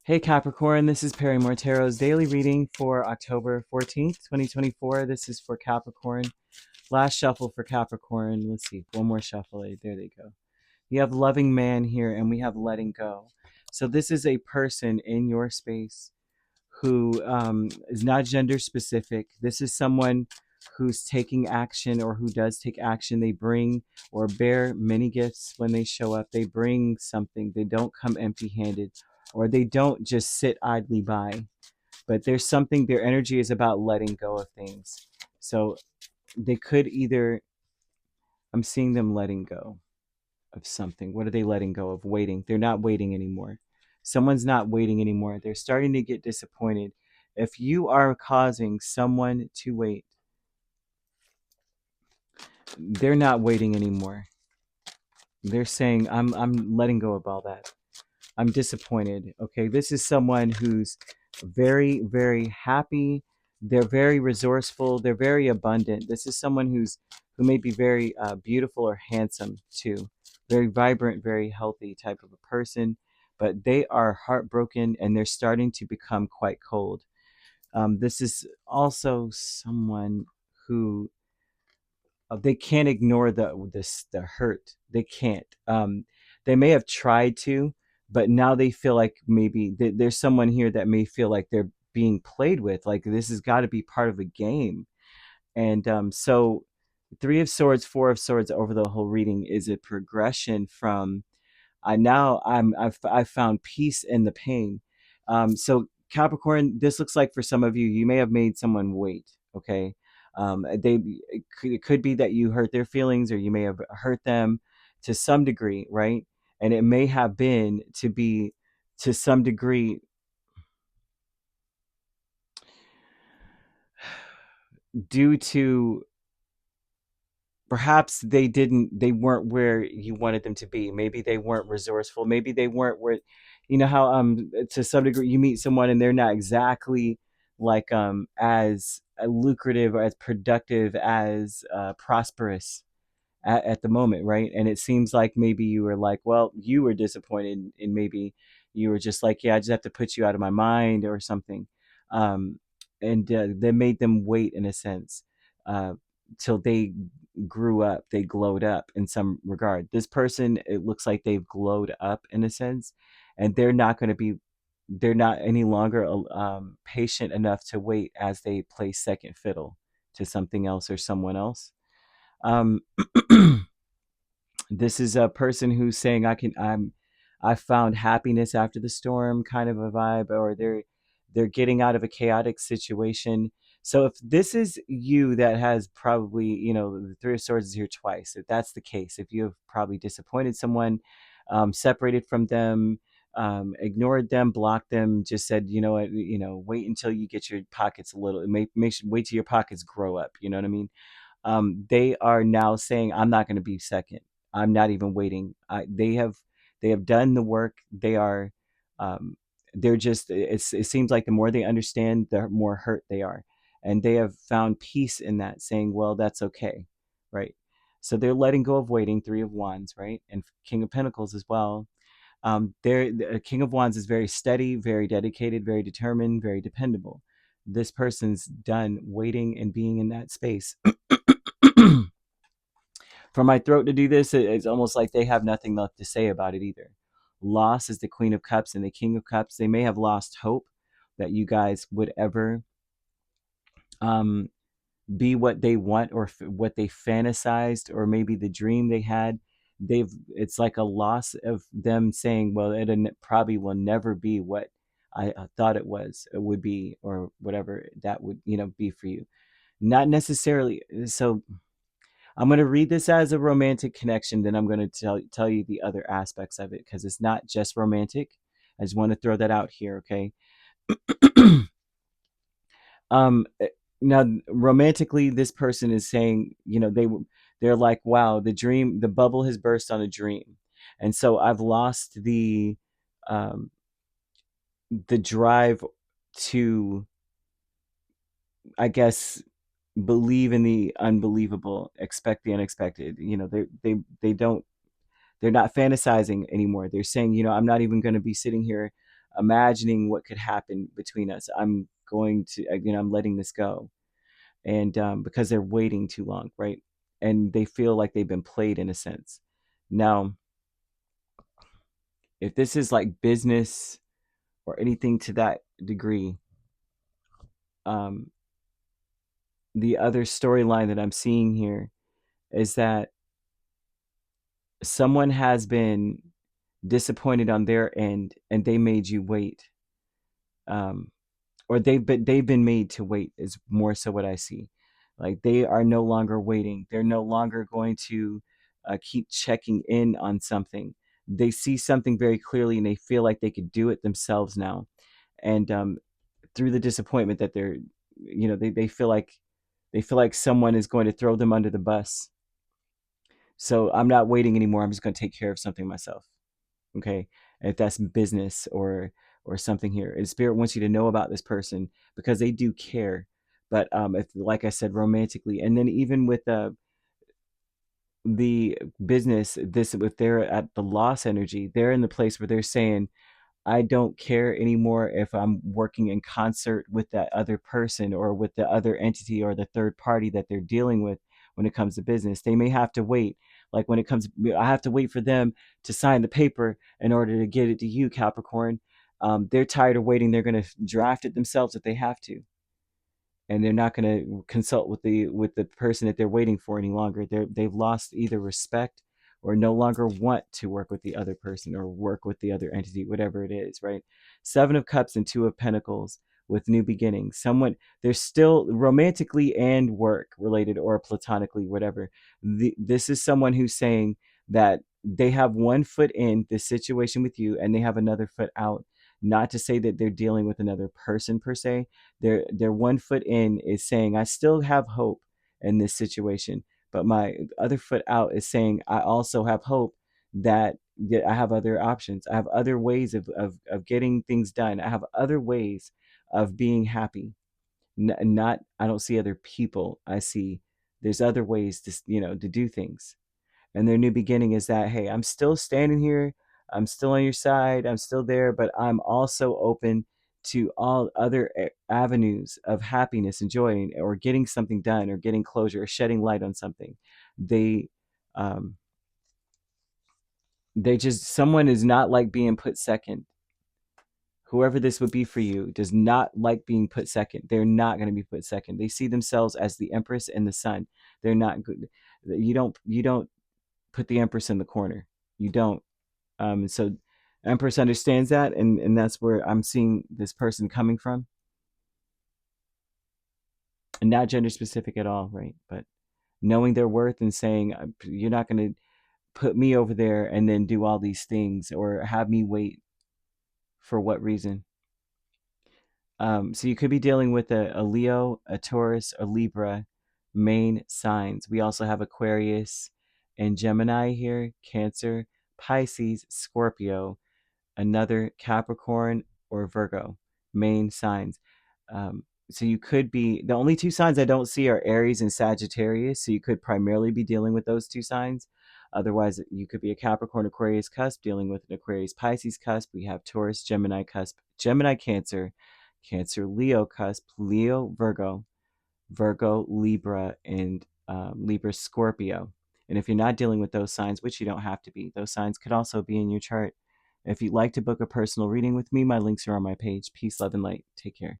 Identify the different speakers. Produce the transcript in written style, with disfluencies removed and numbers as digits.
Speaker 1: Hey Capricorn, this is Perrymore Tarot's daily reading for October 14th, 2024. This is for Capricorn. Last shuffle for Capricorn. Let's see, one more shuffle. There they go. You have loving man here, and we have letting go. So this is a person in your space who is not gender specific. This is someone who's taking action or who does take action. They bring or bear many gifts when they show up. They bring something. They don't come empty handed, or they don't just sit idly by. But there's something, their energy is about letting go of things. So they could either, I'm seeing them letting go of something. What are they letting go of? Waiting. They're not waiting anymore. Someone's not waiting anymore. They're starting to get disappointed. If you are causing someone to wait, they're not waiting anymore. They're saying, I'm letting go of all that. I'm disappointed. Okay, this is someone who's very, very happy. They're very resourceful. They're very abundant. This is someone who may be very beautiful or handsome too. Very vibrant, very healthy type of a person. But they are heartbroken and they're starting to become quite cold. This is also someone who they can't ignore the hurt. They can't. They may have tried to, but now they feel like maybe there's someone here that may feel like they're being played with. Like this has got to be part of a game. And so, Three of Swords, Four of Swords over the whole reading is a progression from I've found peace in the pain. So Capricorn, this looks like for some of you, you may have made someone wait. Okay, it could be that you hurt their feelings, or you may have hurt them to some degree, right? And it may have been to be to some degree due to perhaps they weren't where you wanted them to be. Maybe they weren't resourceful. Maybe they weren't where, you know how to some degree you meet someone and they're not exactly like as lucrative or as productive as prosperous at the moment, right? And it seems like maybe you were like, well, you were disappointed, and maybe you were just like, yeah, I just have to put you out of my mind or something. um and That made them wait in a sense, uh till they grew up, they glowed up in some regard. This person, it looks like they've glowed up in a sense, and they're not any longer patient enough to wait as they play second fiddle to something else or someone else. um this is a person who's saying I found happiness after the storm kind of a vibe, or they're getting out of a chaotic situation. So if this is you that has probably, the Three of Swords is here twice. If that's the case, if you have probably disappointed someone, separated from them, ignored them, blocked them, just said, you know what, wait until you get your pockets a little, wait till your pockets grow up. You know what I mean? They are now saying, I'm not going to be second. I'm not even waiting. They have done the work. Um, they're just, it seems like the more they understand, the more hurt they are. And they have found peace in that, saying, well, that's okay. Right. So they're letting go of waiting. Three of Wands, right? And King of Pentacles as well. The King of Wands is very steady, very dedicated, very determined, very dependable. This person's done waiting and being in that space. For my throat to do this, it's almost like they have nothing left to say about it either. Loss is the Queen of Cups and the King of Cups. They may have lost hope that you guys would ever um, be what they want, or what they fantasized, or maybe the dream they had. It's like a loss of them saying, well, it probably will never be what I thought it would be, or whatever that would, be for you. Not necessarily. So I'm going to read this as a romantic connection. Then I'm going to tell you the other aspects of it, because it's not just romantic. I just want to throw that out here, okay? um, Now, romantically, this person is saying, they're like, wow, the bubble has burst on a dream, and so I've lost um, the drive to, I guess, believe in the unbelievable, expect the unexpected. They don't, they're not fantasizing anymore. They're saying, I'm not even going to be sitting here imagining what could happen between us. I'm going to, I'm letting this go. And because they're waiting too long, right? And they feel like they've been played in a sense. Now, if this is like business or anything to that degree, um, the other storyline that I'm seeing here is that someone has been disappointed on their end and they made you wait. Um, or they've been made to wait is more so what I see. Like they are no longer waiting. They're no longer going to keep checking in on something. They see something very clearly and they feel like they could do it themselves now. And through the disappointment that they're, they feel like someone is going to throw them under the bus. So I'm not waiting anymore. I'm just going to take care of something myself. Okay, if that's business or something here, and spirit wants you to know about this person because they do care. But if, like I said, romantically, and then even with the business, this, if they're at the loss energy, they're in the place where they're saying, I don't care anymore if I'm working in concert with that other person or with the other entity or the third party that they're dealing with when it comes to business. They may have to wait. Like when it comes, I have to wait for them to sign the paper in order to get it to you, Capricorn. They're tired of waiting. They're going to draft it themselves if they have to, and they're not going to consult with the person that they're waiting for any longer. They've lost either respect or no longer want to work with the other person or work with the other entity, whatever it is, right? Seven of Cups and Two of Pentacles with new beginnings. Someone, they're still romantically and work related or platonically, whatever. This is someone who's saying that they have one foot in this situation with you and they have another foot out. Not to say that they're dealing with another person per se. Their one foot in is saying, I still have hope in this situation, but my other foot out is saying, I also have hope that I have other options. I have other ways of getting things done. I have other ways of being happy. Not, I don't see other people. I see there's other ways to do things. And their new beginning is that, hey, I'm still standing here, I'm still on your side, I'm still there, but I'm also open to all other avenues of happiness and joy, or getting something done or getting closure or shedding light on something. They um they just, someone is not like being put second. Whoever this would be for you does not like being put second. They're not going to be put second. They see themselves as the Empress and the Sun. They're not good. You don't put the Empress in the corner. You don't. So Empress understands that, and that's where I'm seeing this person coming from. And not gender specific at all, right? But knowing their worth and saying, you're not going to put me over there and then do all these things or have me wait for what reason. So you could be dealing with a Leo, a Taurus, a Libra main signs. We also have Aquarius and Gemini here, Cancer, Pisces, Scorpio, another Capricorn or Virgo main signs. So you could be, the only two signs I don't see are Aries and Sagittarius. So you could primarily be dealing with those two signs. Otherwise, you could be a Capricorn Aquarius cusp dealing with an Aquarius Pisces cusp. We have Taurus Gemini cusp, Gemini Cancer, Cancer Leo cusp, Leo Virgo, Virgo Libra, and Libra Scorpio. And if you're not dealing with those signs, which you don't have to be, those signs could also be in your chart. If you'd like to book a personal reading with me, my links are on my page. Peace, love, and light. Take care.